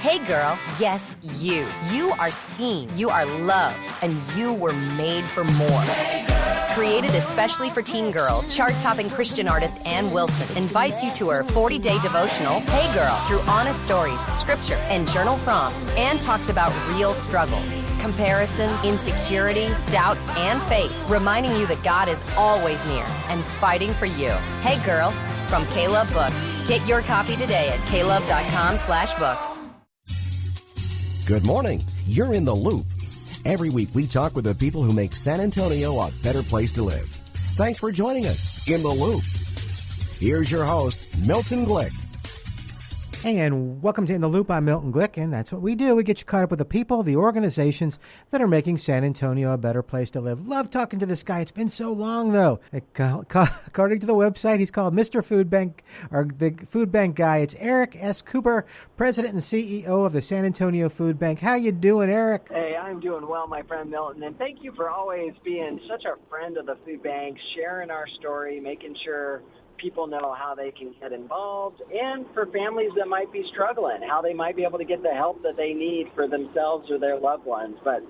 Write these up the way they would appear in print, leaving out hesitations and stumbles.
Hey girl, yes, you. You are seen, you are loved, and you were made for more. Created especially for teen girls, chart-topping Christian artist Ann Wilson invites you to her 40-day devotional, Hey Girl, through honest stories, scripture, and journal prompts. Ann talks about real struggles, comparison, insecurity, doubt, and faith, reminding you that God is always near and fighting for you. Hey Girl, from K-Love Books. Get your copy today at klove.com/books. Good morning. You're in the loop. Every week we talk with the people who make San Antonio a better place to live. Thanks for joining us in the loop. Here's your host, Milton Glick. Hey, and welcome to In the Loop. I'm Milton Glick, and that's what we do. We get you caught up with the people, the organizations that are making San Antonio a better place to live. Love talking to this guy. It's been so long, though. According to the website, he's called Mr. Food Bank, or the Food Bank guy. It's Eric S. Cooper, President and CEO of the San Antonio Food Bank. How you doing, Eric? Hey, I'm doing well, my friend Milton, and thank you for always being such a friend of the food bank, sharing our story, making sure people know how they can get involved, and for families that might be struggling, how they might be able to get the help that they need for themselves or their loved ones. But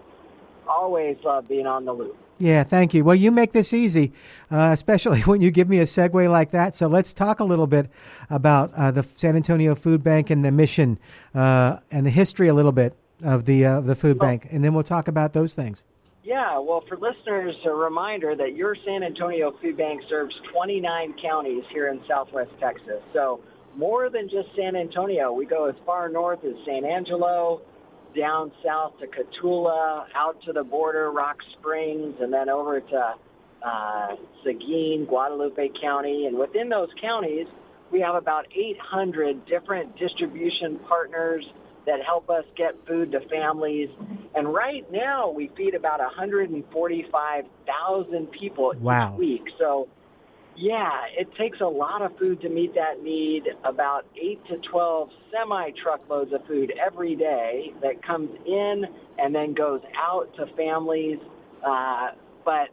always love being on the loop. Yeah, thank you. Well, you make this easy, especially when you give me a segue like that. So let's talk a little bit about the San Antonio Food Bank and the mission and the history a little bit of the food bank, and then we'll talk about those things. Yeah, well, for listeners, a reminder that your San Antonio Food Bank serves 29 counties here in Southwest Texas. So more than just San Antonio. We go as far north as San Angelo, down south to Cotulla, out to the border, Rock Springs, and then over to Seguin, Guadalupe County. And within those counties, we have about 800 different distribution partners that help us get food to families. And right now, we feed about 145,000 people each week. So, yeah, it takes a lot of food to meet that need, about 8 to 12 semi-truckloads of food every day that comes in and then goes out to families. But,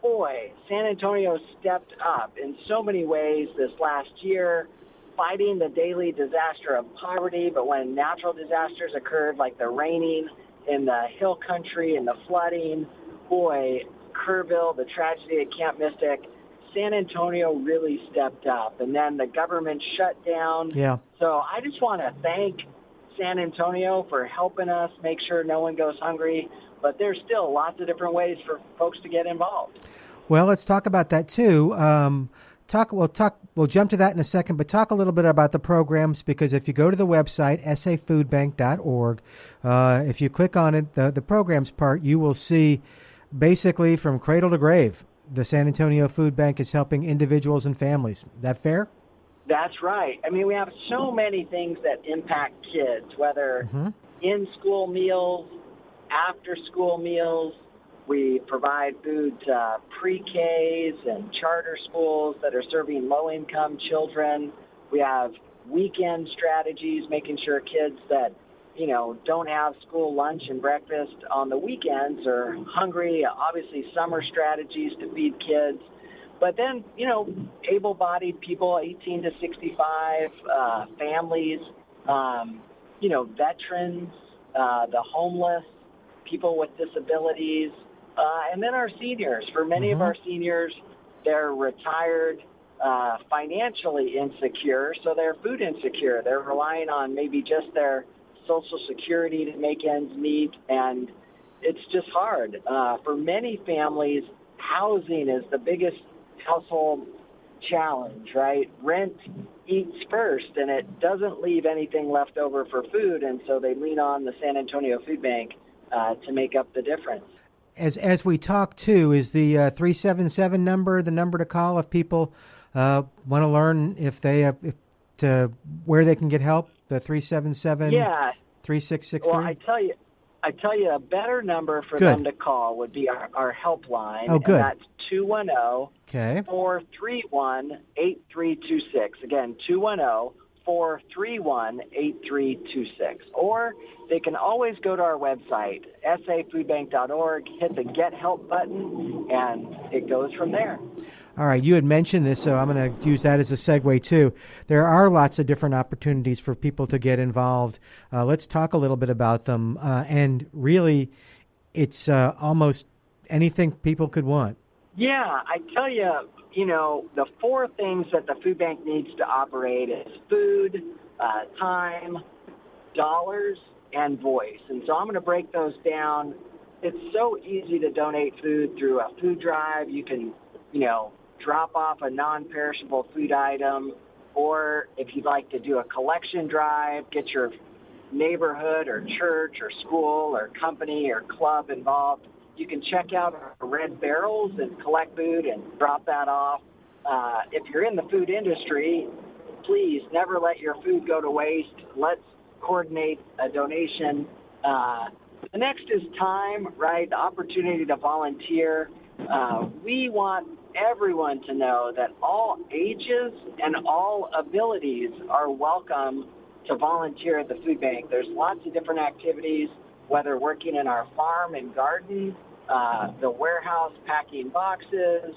boy, San Antonio stepped up in so many ways this last year, fighting the daily disaster of poverty. But when natural disasters occurred, like the raining in the hill country and the flooding, boy, Kerrville, the tragedy at Camp Mystic, San Antonio really stepped up. And then the government shut down. Yeah. So I just want to thank San Antonio for helping us make sure no one goes hungry. But there's still lots of different ways for folks to get involved. Well, let's talk about that too. We'll jump to that in a second, but talk a little bit about the programs, because if you go to the website, safoodbank.org, if you click on it, the programs part, you will see basically from cradle to grave, the San Antonio Food Bank is helping individuals and families. Is that fair? That's right. I mean, we have so many things that impact kids, whether in-school meals, after-school meals. We provide food to pre-Ks and charter schools that are serving low-income children. We have weekend strategies, making sure kids that, don't have school lunch and breakfast on the weekends are hungry. Obviously, summer strategies to feed kids. But then, able-bodied people, 18 to 65, families, veterans, the homeless, people with disabilities, and then our seniors. For many of our seniors, they're retired, financially insecure, so they're food insecure. They're relying on maybe just their Social Security to make ends meet, and it's just hard. For many families, housing is the biggest household challenge, right? Rent eats first, and it doesn't leave anything left over for food, and so they lean on the San Antonio Food Bank to make up the difference. As we talk too, is the 377 number the number to call if people want to learn where they can get help? The 377 3663. Well, I tell you, a better number for them to call would be our helpline. Oh, good. And that's 210-431-8326. Again, 210-431-8326. Or they can always go to our website, safoodbank.org, hit the Get Help button, and it goes from there. All right, you had mentioned this, so I'm going to use that as a segue too. There are lots of different opportunities for people to get involved. Let's talk a little bit about them. And really, it's almost anything people could want. Yeah, I tell you, the four things that the food bank needs to operate is food, time, dollars, and voice. And so I'm going to break those down. It's so easy to donate food through a food drive. You can, drop off a non-perishable food item, or if you'd like to do a collection drive, get your neighborhood or church or school or company or club involved. You can check out our red barrels and collect food and drop that off. If you're in the food industry, please never let your food go to waste. Let's coordinate a donation. The next is time, right? The opportunity to volunteer. We want everyone to know that all ages and all abilities are welcome to volunteer at the food bank. There's lots of different activities, whether working in our farm and garden, the warehouse packing boxes,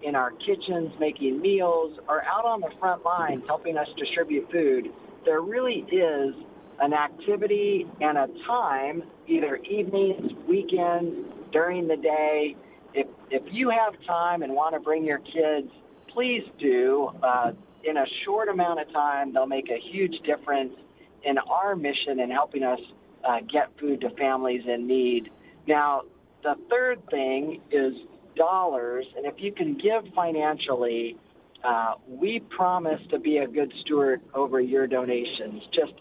in our kitchens making meals, or out on the front lines helping us distribute food. There really is an activity and a time, either evenings, weekends, during the day. If you have time and want to bring your kids, please do. In a short amount of time, they'll make a huge difference in our mission in helping us get food to families in need. Now, the third thing is dollars, and if you can give financially, we promise to be a good steward over your donations. Just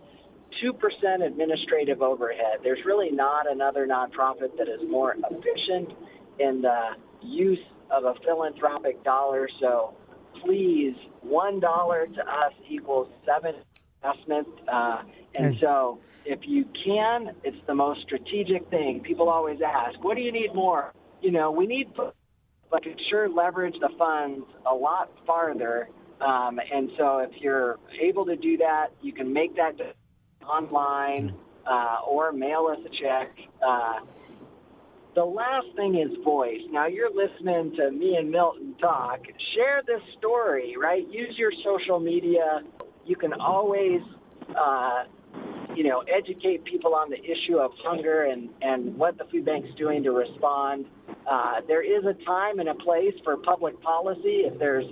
2% administrative overhead. There's really not another nonprofit that is more efficient in the use of a philanthropic dollar. So please, $1 to us equals 7 investment. And so if you can, it's the most strategic thing. People always ask, what do you need more? We need, but can sure leverage the funds a lot farther. And so if you're able to do that, you can make that online or mail us a check. The last thing is voice. Now, you're listening to me and Milton talk. Share this story, right? Use your social media. You can always, educate people on the issue of hunger and what the food bank's doing to respond. There is a time and a place for public policy. If there's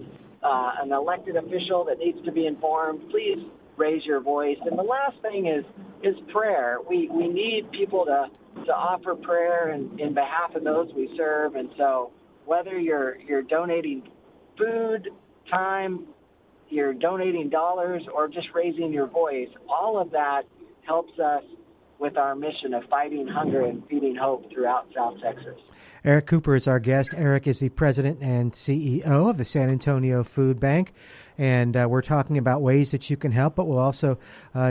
an elected official that needs to be informed, please raise your voice. And the last thing is prayer. We need people to offer prayer in behalf of those we serve. And so whether you're donating food, time, you're donating dollars, or just raising your voice, all of that helps us with our mission of fighting hunger and feeding hope throughout South Texas. Eric Cooper is our guest. Eric is the president and CEO of the San Antonio Food Bank. And we're talking about ways that you can help, but we'll also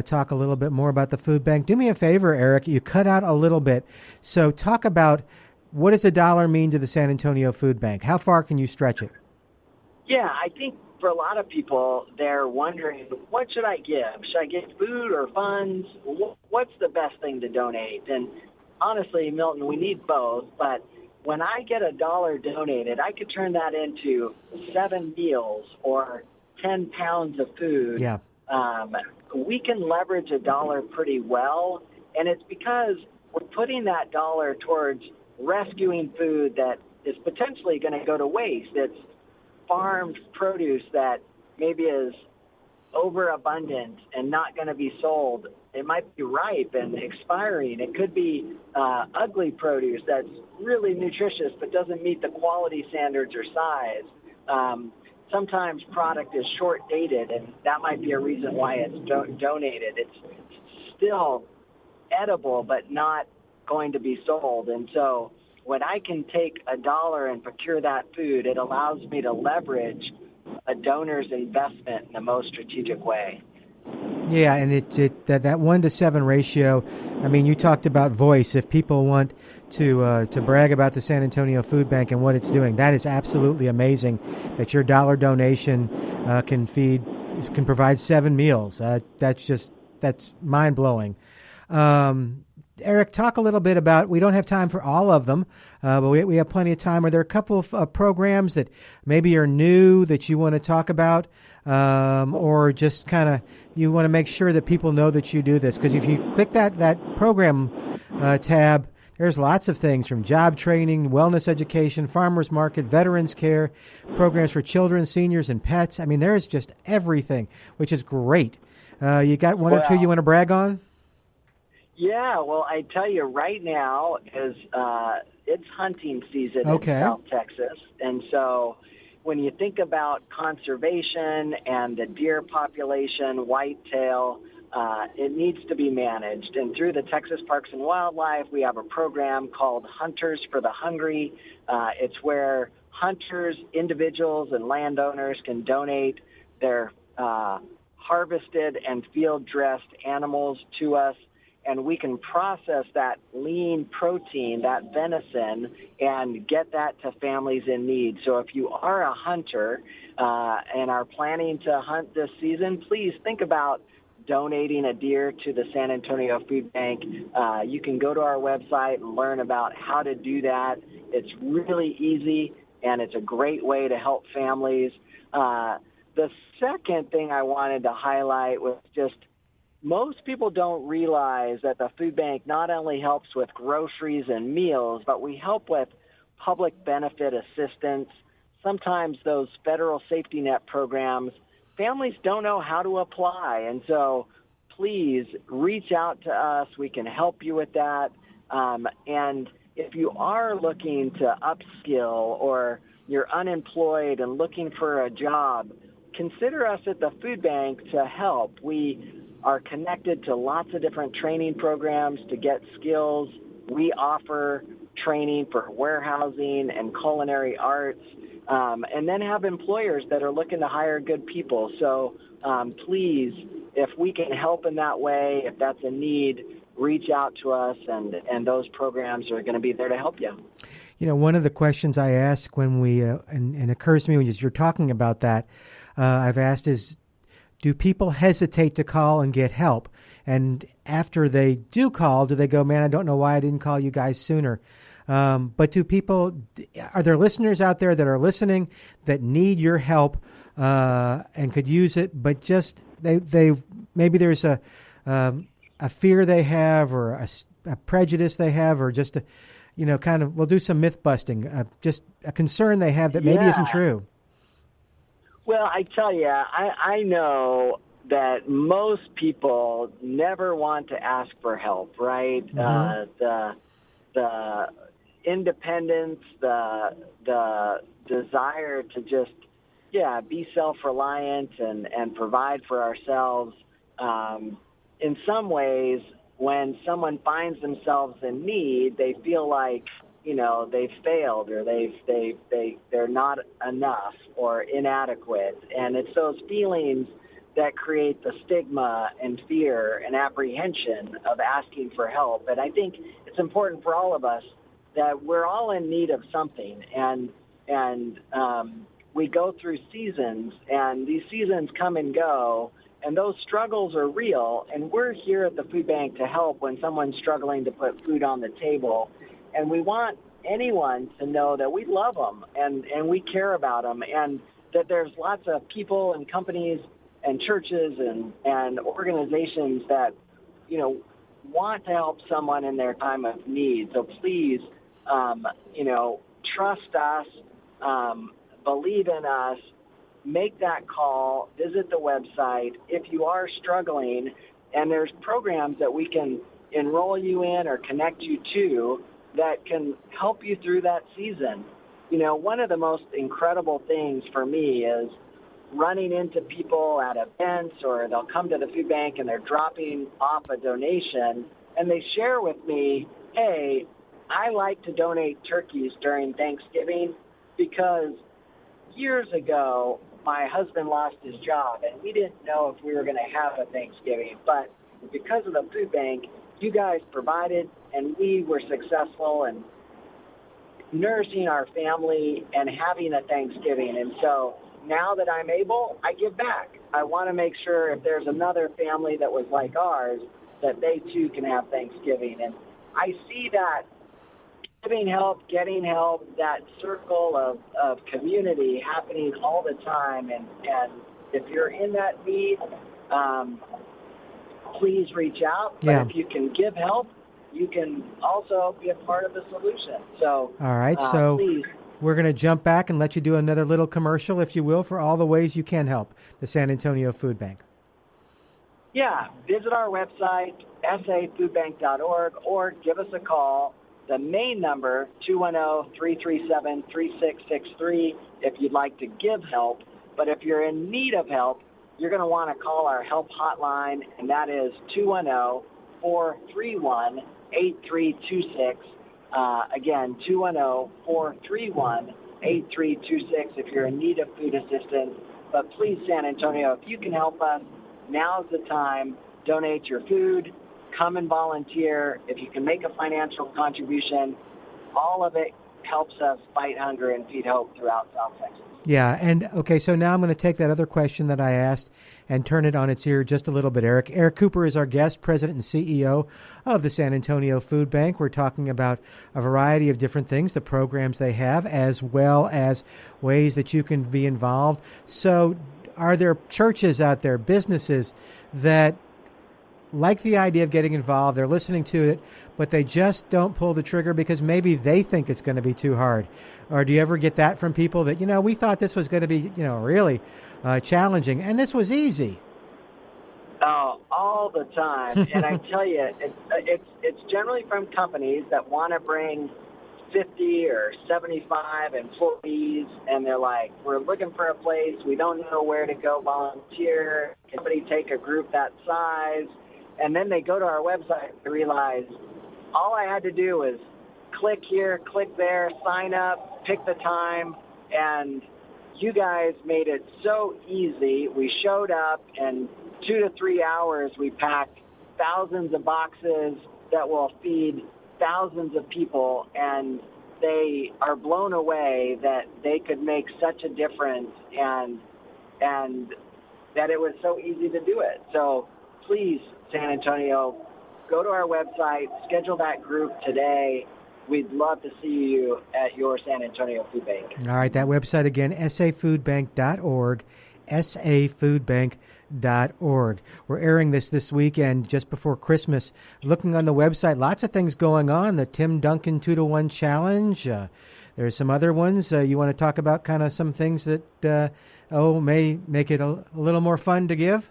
talk a little bit more about the food bank. Do me a favor, Eric. You cut out a little bit. So talk about, what does $1 mean to the San Antonio Food Bank? How far can you stretch it? Yeah, I think for a lot of people, they're wondering, what should I give? Should I give food or funds? What's the best thing to donate? And honestly, Milton, we need both. But when I get $1 donated, I could turn that into 7 meals or 10 pounds of food. Yeah. We can leverage $1 pretty well, and it's because we're putting that $1 towards rescuing food that is potentially going to go to waste. It's farmed produce that maybe is overabundant and not going to be sold. It might be ripe and expiring. It could be ugly produce that's really nutritious but doesn't meet the quality standards or size. Sometimes product is short-dated, and that might be a reason why it's donated. It's still edible but not going to be sold. And so when I can take $1 and procure that food, it allows me to leverage a donor's investment in the most strategic way. Yeah, and that 1 to 7 ratio. I mean, you talked about voice. If people want to brag about the San Antonio Food Bank and what it's doing, that is absolutely amazing. That your $1 donation can provide 7 meals. That's mind blowing. Eric, talk a little bit about, we don't have time for all of them, but we have plenty of time. Are there a couple of programs that maybe are new that you want to talk about, or just kind of you want to make sure that people know that you do this? Because if you click that program tab, there's lots of things from job training, wellness education, farmers market, veterans care, programs for children, seniors, and pets. I mean, there's just everything, which is great. You got one or two you want to brag on? Yeah, well, I tell you right now is it's hunting season in South Texas, and so when you think about conservation and the deer population, whitetail, it needs to be managed. And through the Texas Parks and Wildlife, we have a program called Hunters for the Hungry. It's where hunters, individuals, and landowners can donate their harvested and field-dressed animals to us, and we can process that lean protein, that venison, and get that to families in need. So if you are a hunter and are planning to hunt this season, please think about donating a deer to the San Antonio Food Bank. You can go to our website and learn about how to do that. It's really easy, and it's a great way to help families. The second thing I wanted to highlight was just most people don't realize that the food bank not only helps with groceries and meals, but we help with public benefit assistance. Sometimes those federal safety net programs, families don't know how to apply. And so please reach out to us. We can help you with that. And if you are looking to upskill or you're unemployed and looking for a job, consider us at the food bank to help. We are connected to lots of different training programs to get skills. We offer training for warehousing and culinary arts, and then have employers that are looking to hire good people. So please, if we can help in that way, if that's a need, reach out to us, and those programs are going to be there to help you. You know, one of the questions I ask when we, and it occurs to me when you're talking about that, I've asked is, do people hesitate to call and get help? And after they do call, do they go, man, I don't know why I didn't call you guys sooner? But do people, are there listeners out there that are listening that need your help and could use it, but just they maybe there's a fear they have or a prejudice they have, or just a, kind of, we'll do some myth busting, just a concern they have that maybe isn't true. Well, I tell you, I know that most people never want to ask for help, right? Mm-hmm. The independence, the desire to just, be self-reliant and provide for ourselves. In some ways, when someone finds themselves in need, they feel like, they've failed, or they're not enough or inadequate. And it's those feelings that create the stigma and fear and apprehension of asking for help. And I think it's important for all of us that we're all in need of something. And we go through seasons, and these seasons come and go, and those struggles are real. And we're here at the food bank to help when someone's struggling to put food on the table. And we want anyone to know that we love them and we care about them, and that there's lots of people and companies and churches and organizations that, want to help someone in their time of need. So please, trust us, believe in us, make that call, visit the website. If you are struggling, and there's programs that we can enroll you in or connect you to that can help you through that season. One of the most incredible things for me is running into people at events, or they'll come to the food bank and they're dropping off a donation, and they share with me, hey, I like to donate turkeys during Thanksgiving because years ago my husband lost his job and we didn't know if we were going to have a Thanksgiving, but because of the food bank, you guys provided, and we were successful in nourishing our family and having a Thanksgiving. And so now that I'm able, I give back. I want to make sure if there's another family that was like ours, that they too can have Thanksgiving. And I see that giving help, getting help, that circle of community happening all the time. And if you're in that need, please reach out. But if you can give help, you can also be a part of the solution. So, all right. So please. We're going to jump back and let you do another little commercial, if you will, for all the ways you can help the San Antonio Food Bank. Yeah, visit our website, safoodbank.org, or give us a call. The main number, 210-337-3663, if you'd like to give help. But if you're in need of help, you're going to want to call our help hotline, and that is 210-431-8326. Again, 210-431-8326 if you're in need of food assistance. But please, San Antonio, if you can help us, now's the time. Donate your food. Come and volunteer. If you can make a financial contribution, all of it helps us fight hunger and feed hope throughout South Texas. Yeah, and okay, so now I'm going to take that other question that I asked and turn it on its ear just a little bit, Eric. Eric Cooper is our guest, president and CEO of the San Antonio Food Bank. We're talking about a variety of different things, the programs they have, as well as ways that you can be involved. So are there churches out there, businesses that like the idea of getting involved, they're listening to it, but they just don't pull the trigger because maybe they think it's going to be too hard? Or do you ever get that from people that, we thought this was going to be, really challenging, and this was easy? Oh, all the time. And I tell you, it's generally from companies that want to bring 50 or 75 employees, and they're like, we're looking for a place. We don't know where to go volunteer. Can somebody take a group that size? And then they go to our website and realize all I had to do was click here, click there, sign up, pick the time, and you guys made it so easy. We showed up, and 2 to 3 hours we packed thousands of boxes that will feed thousands of people, and they are blown away that they could make such a difference and that it was so easy to do it. So please, San Antonio, go to our website, schedule that group today. We'd love to see you at your San Antonio Food Bank. All right, that website again, safoodbank.org, safoodbank.org. We're airing this weekend just before Christmas. Looking on the website, lots of things going on. The Tim Duncan 2-to-1 Challenge. There's some other ones. You want to talk about kind of some things that may make it a little more fun to give?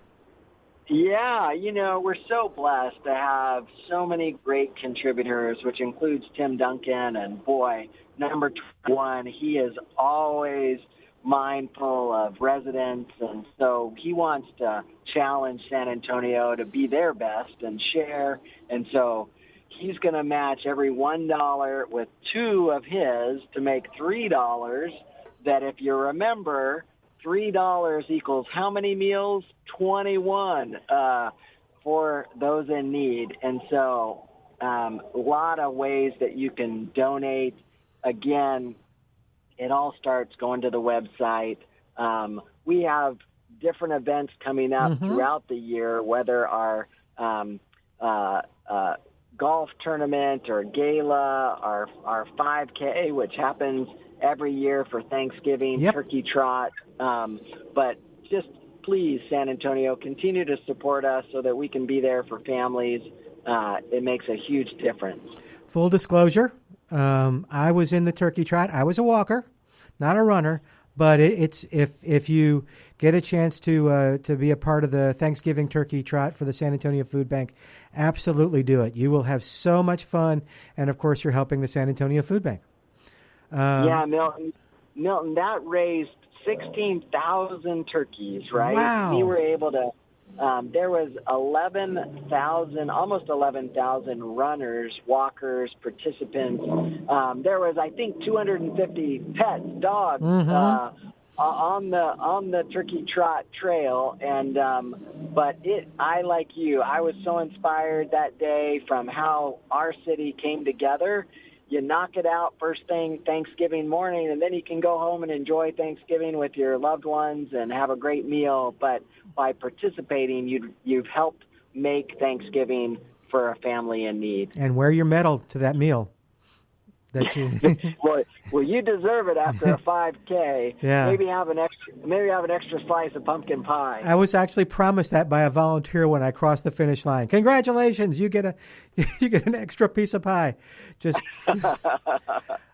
Yeah, we're so blessed to have so many great contributors, which includes Tim Duncan. And boy, number 21, he is always mindful of residents. And so he wants to challenge San Antonio to be their best and share. And so he's going to match every $1 with 2 of his to make $3. That, if you remember, $3 equals how many meals? 21 for those in need. And so a lot of ways that you can donate. Again, it all starts going to the website. We have different events coming up throughout the year, whether our golf tournament or gala, our 5K, which happens every year for Thanksgiving, turkey trot. But just please, San Antonio, continue to support us so that we can be there for families. It makes a huge difference. Full disclosure, I was in the turkey trot. I was a walker, not a runner. But it's if you get a chance to be a part of the Thanksgiving turkey trot for the San Antonio Food Bank, absolutely do it. You will have so much fun, and of course, you're helping the San Antonio Food Bank. Yeah, Milton, that raised 16,000 turkeys, right? Wow. We were able to, there was 11,000, almost 11,000 runners, walkers, participants. There was, I think, 250 pets, dogs, on the turkey trot trail. And, but I, like you, I was so inspired that day from how our city came together. You knock it out first thing Thanksgiving morning, and then you can go home and enjoy Thanksgiving with your loved ones and have a great meal. But by participating, you've helped make Thanksgiving for a family in need. And wear your medal to that meal. That you well, you deserve it after a 5K. Yeah. Maybe have an extra slice of pumpkin pie. I was actually promised that by a volunteer when I crossed the finish line. Congratulations, you get an extra piece of pie. Just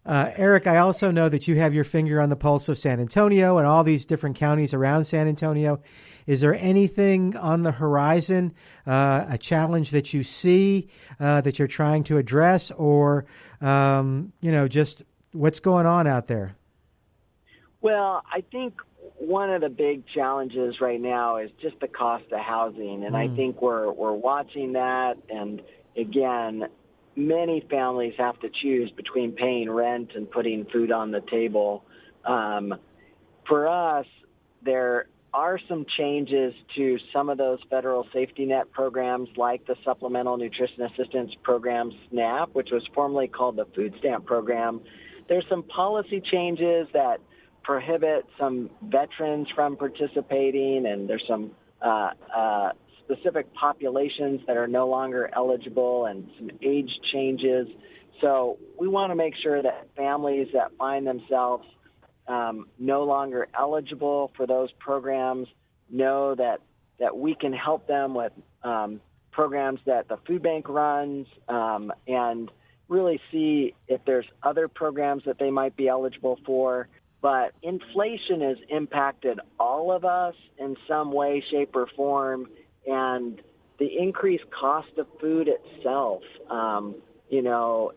Eric, I also know that you have your finger on the pulse of San Antonio and all these different counties around San Antonio. Is there anything on the horizon, a challenge that you see that you're trying to address, or just what's going on out there? Well, I think one of the big challenges right now is just the cost of housing, and I think we're watching that. And again, many families have to choose between paying rent and putting food on the table. For us, there are some changes to some of those federal safety net programs, like the Supplemental Nutrition Assistance Program, SNAP, which was formerly called the Food Stamp Program. There's some policy changes that prohibit some veterans from participating, and there's some specific populations that are no longer eligible, and some age changes. So we want to make sure that families that find themselves no longer eligible for those programs know that we can help them with programs that the food bank runs, and really see if there's other programs that they might be eligible for. But inflation has impacted all of us in some way, shape, or form, and the increased cost of food itself.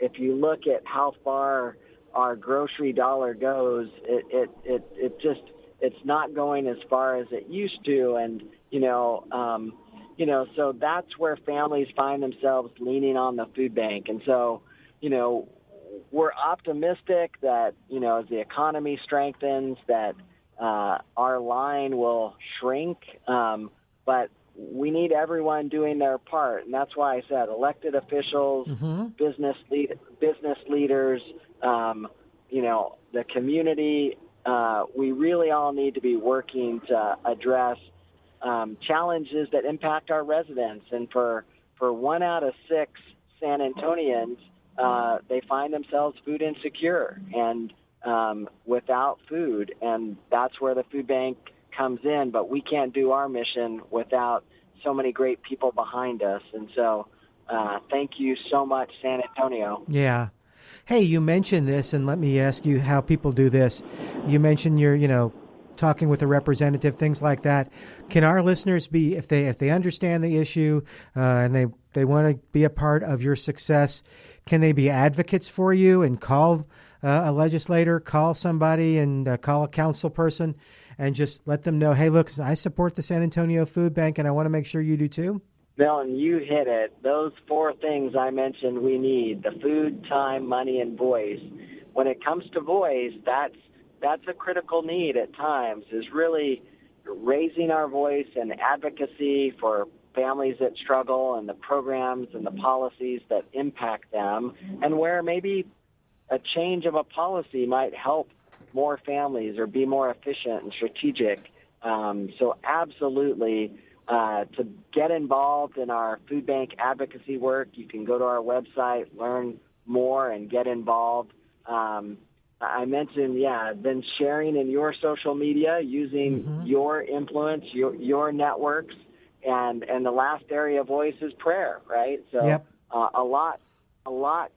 If you look at how far our grocery dollar goes, it's not going as far as it used to, and so that's where families find themselves leaning on the food bank. And so, we're optimistic that as the economy strengthens, that our line will shrink, but we need everyone doing their part, and that's why I said elected officials, business leaders, the community. We really all need to be working to address challenges that impact our residents. And for 1 out of 6 San Antonians, they find themselves food insecure and without food, and that's where the food bank comes in. But we can't do our mission without so many great people behind us. And so thank you so much, San Antonio. Yeah. Hey, you mentioned this, and let me ask you how people do this. You mentioned you're, talking with a representative, things like that. Can our listeners be, if they understand the issue and they want to be a part of your success, can they be advocates for you and call a legislator, call somebody, and call a council person, and just let them know, hey, look, I support the San Antonio Food Bank, and I want to make sure you do too? Milton, you hit it. Those 4 things I mentioned we need: the food, time, money, and voice. When it comes to voice, that's a critical need at times, is really raising our voice and advocacy for families that struggle and the programs and the policies that impact them, and where maybe a change of a policy might help more families or be more efficient and strategic. So absolutely, to get involved in our food bank advocacy work, you can go to our website, learn more, and get involved. I mentioned, then sharing in your social media, using your influence, your networks, and the last area of voice is prayer, right? So a lot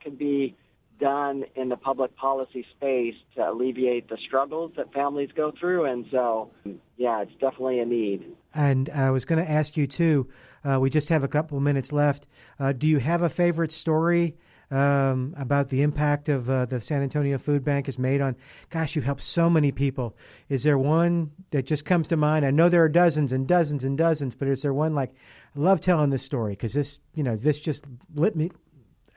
could be done in the public policy space to alleviate the struggles that families go through, and so, it's definitely a need. And I was going to ask you, too, we just have a couple minutes left. Do you have a favorite story about the impact of the San Antonio Food Bank has made on, gosh, you help so many people. Is there one that just comes to mind? I know there are dozens and dozens and dozens, but is there one like, I love telling this story because this just lit me.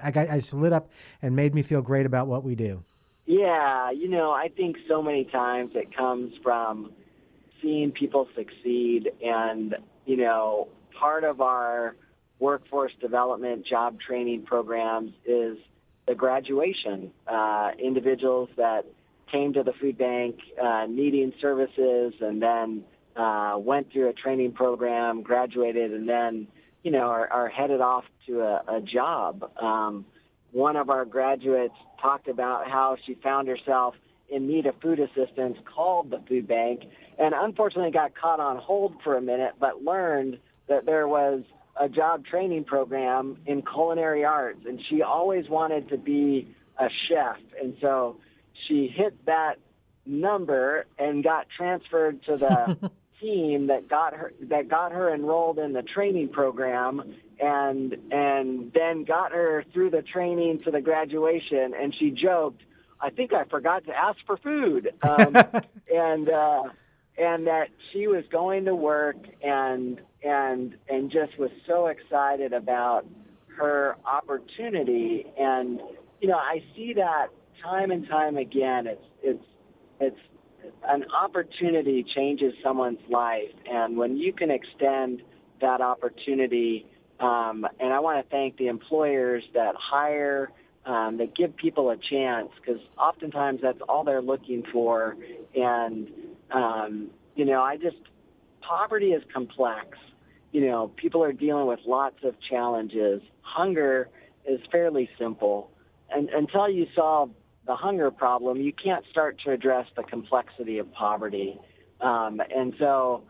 I just lit up and made me feel great about what we do. Yeah, I think so many times it comes from seeing people succeed, and, part of our workforce development job training programs is the graduation. Individuals that came to the food bank needing services and then went through a training program, graduated, and then are headed off to a job. One of our graduates talked about how she found herself in need of food assistance, called the food bank, and unfortunately got caught on hold for a minute, but learned that there was a job training program in culinary arts, and she always wanted to be a chef. And so she hit that number and got transferred to the team that got her enrolled in the training program, and then got her through the training to the graduation. And she joked, "I think I forgot to ask for food," and that she was going to work and just was so excited about her opportunity. And I see that time and time again. It's an opportunity changes someone's life, and when you can extend that opportunity, and I want to thank the employers that hire, that give people a chance, because oftentimes that's all they're looking for. And poverty is complex. People are dealing with lots of challenges. Hunger is fairly simple, and until you solve the hunger problem, you can't start to address the complexity of poverty. And so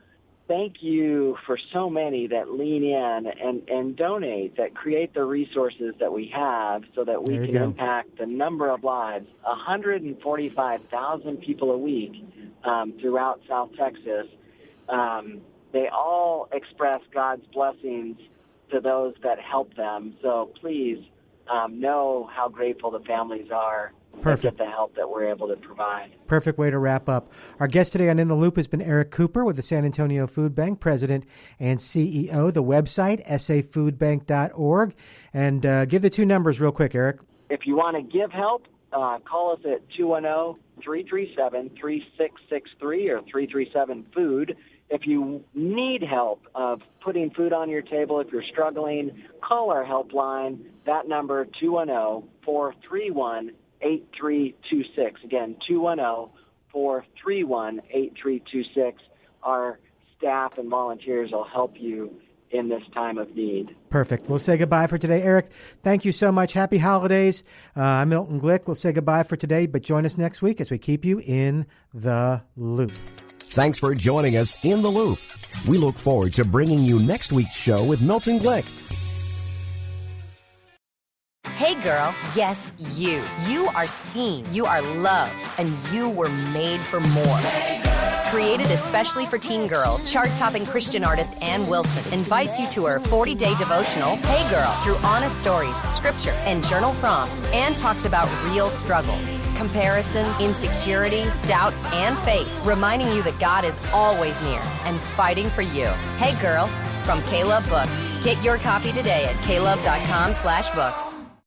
thank you for so many that lean in and donate, that create the resources that we have so that we can impact the number of lives, 145,000 people a week throughout South Texas. They all express God's blessings to those that help them. So please know how grateful the families are. Perfect. Get the help that we're able to provide. Perfect way to wrap up. Our guest today on In the Loop has been Eric Cooper with the San Antonio Food Bank, President and CEO. The website, safoodbank.org. And give the two numbers real quick, Eric. If you want to give help, call us at 210-337-3663 or 337-FOOD. If you need help of putting food on your table, if you're struggling, call our helpline. That number, 210-431-8326. Again, 210-431-8326. Our staff and volunteers will help you in this time of need. Perfect. We'll say goodbye for today. Eric, thank you so much. Happy holidays. I'm Milton Glick. We'll say goodbye for today, but join us next week as we keep you in the loop. Thanks for joining us in the Loop. We look forward to bringing you next week's show with Milton Glick. Hey girl, yes, you. You are seen, you are loved, and you were made for more. Created especially for teen girls, chart-topping Christian artist Ann Wilson invites you to her 40-day devotional, Hey Girl, through honest stories, scripture, and journal prompts. Ann talks about real struggles, comparison, insecurity, doubt, and faith, reminding you that God is always near and fighting for you. Hey Girl, from K-Love Books. Get your copy today at klove.com/books.